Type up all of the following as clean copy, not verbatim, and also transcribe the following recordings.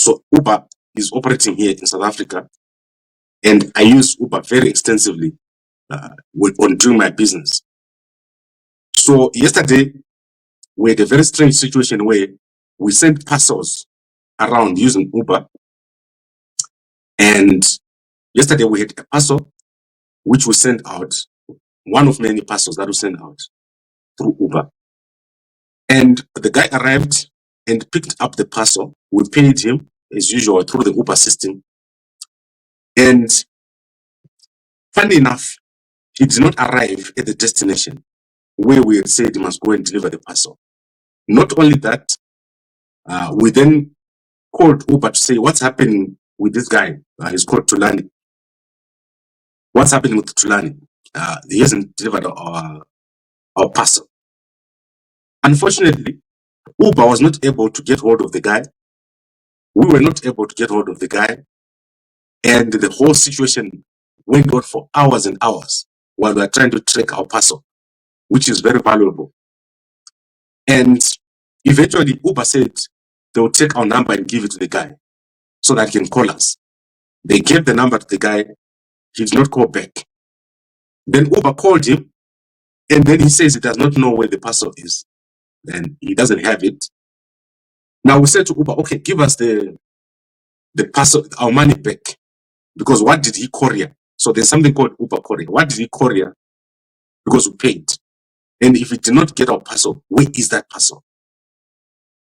So Uber is operating here in South Africa, and I use Uber very extensively on doing my business. So yesterday, we had a very strange situation where we sent parcels around using Uber. And yesterday we had a parcel which we sent out, one of many parcels that we sent out through Uber. And the guy arrived and picked up the parcel. We paid him as usual through the Uber system. And funny enough, he did not arrive at the destination where we had said he must go and deliver the parcel. Not only that, we then called Uber to say, what's happening with this guy? He's called Tulani. What's happening with Tulani? He hasn't delivered our parcel. Unfortunately, Uber was not able to get hold of the guy. We were not able to get hold of the guy. And the whole situation went on for hours and hours while we were trying to track our parcel, which is very valuable. And eventually, Uber said they will take our number and give it to the guy so that he can call us. They gave the number to the guy. He did not call back. Then Uber called him, and then he says he does not know where the parcel is, and he doesn't have it. Now we said to Uber, okay, give us the parcel, our money back, because what did he courier? So there's something called Uber Courier. What did he courier? Because we paid. And if we did not get our parcel, where is that parcel?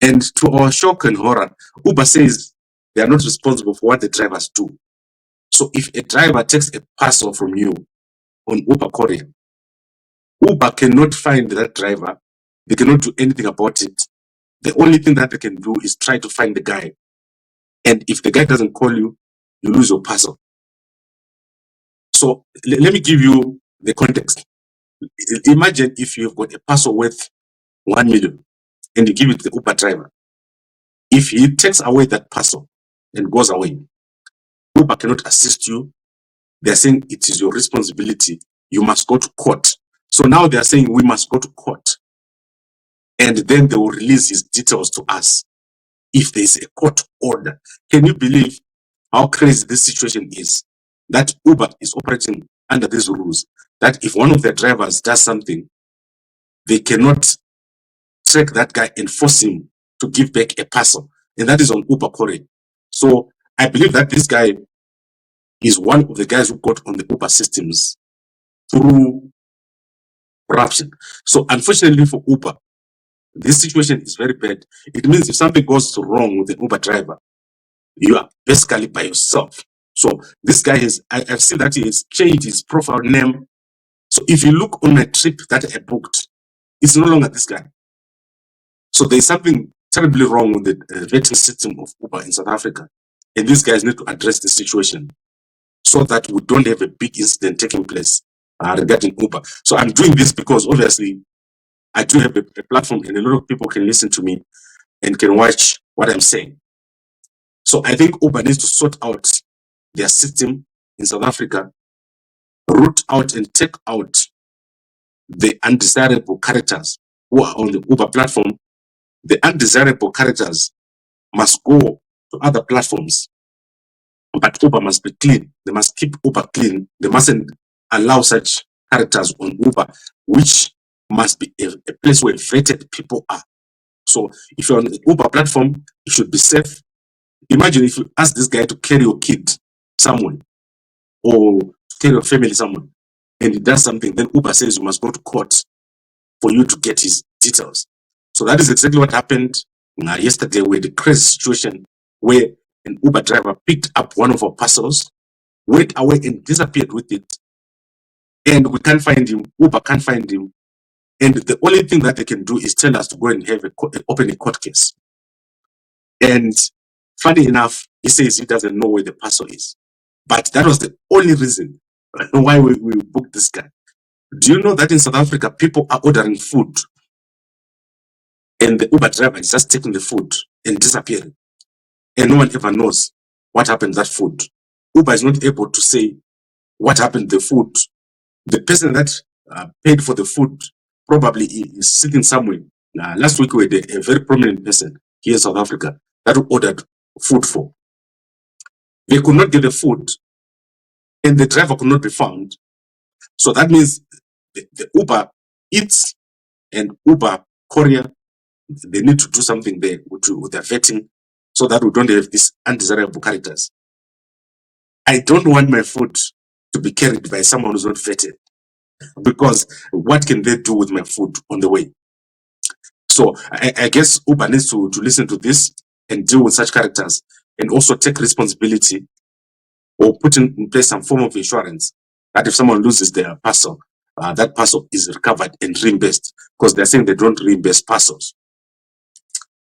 And to our shock and horror, Uber says they are not responsible for what the drivers do. So if a driver takes a parcel from you on Uber Courier, Uber cannot find that driver. They cannot do anything about it. The only thing that they can do is try to find the guy. And if the guy doesn't call you, you lose your parcel. So let me give you the context. Imagine if you've got a parcel worth 1 million and you give it to the Uber driver. If he takes away that parcel and goes away, Uber cannot assist you. They're saying it is your responsibility. You must go to court. So now they're saying we must go to court. And then they will release his details to us if there is a court order. Can you believe how crazy this situation is? That Uber is operating under these rules. That if one of their drivers does something, they cannot track that guy and force him to give back a parcel. And that is on Uber Courier. So I believe that this guy is one of the guys who got on the Uber systems through corruption. So unfortunately for Uber, this situation is very bad. It means if something goes wrong with the Uber driver, you are basically by yourself. So this guy I've seen that he has changed his profile name. So if you look on my trip that I booked, it's no longer this guy. So there's something terribly wrong with the vetting system of Uber in South Africa. And these guys need to address the situation so that we don't have a big incident taking place regarding Uber. So I'm doing this because obviously I do have a platform and a lot of people can listen to me and can watch what I'm saying. So I think Uber needs to sort out their system in South Africa, root out and take out the undesirable characters who are on the Uber platform. The undesirable characters must go to other platforms, but Uber must be clean. They must keep Uber clean. They mustn't allow such characters on Uber, which must be a place where vetted people are. So if you're on the Uber platform, it should be safe. Imagine if you ask this guy to carry your kid somewhere or to carry your family somewhere and he does something, then Uber says you must go to court for you to get his details. So that is exactly what happened yesterday with the crazy situation where an Uber driver picked up one of our parcels, went away and disappeared with it. And we can't find him. Uber can't find him. And the only thing that they can do is tell us to go and have open a court case. And funny enough, he says he doesn't know where the parcel is. But that was the only reason why we booked this guy. Do you know that in South Africa, people are ordering food and the Uber driver is just taking the food and disappearing? And no one ever knows what happened to that food. Uber is not able to say what happened to the food. The person that paid for the food probably is sitting somewhere. Last week we had a very prominent person here in South Africa that ordered food for. They could not get the food, and the driver could not be found. So that means the Uber Eats and Uber Courier, they need to do something there with their vetting, so that we don't have these undesirable characters. I don't want my food to be carried by someone who's not vetted, because what can they do with my food on the way? So I guess Uber needs to listen to this and deal with such characters, and also take responsibility, or put in place some form of insurance that if someone loses their parcel, that parcel is recovered and reimbursed, because they're saying they don't reimburse parcels.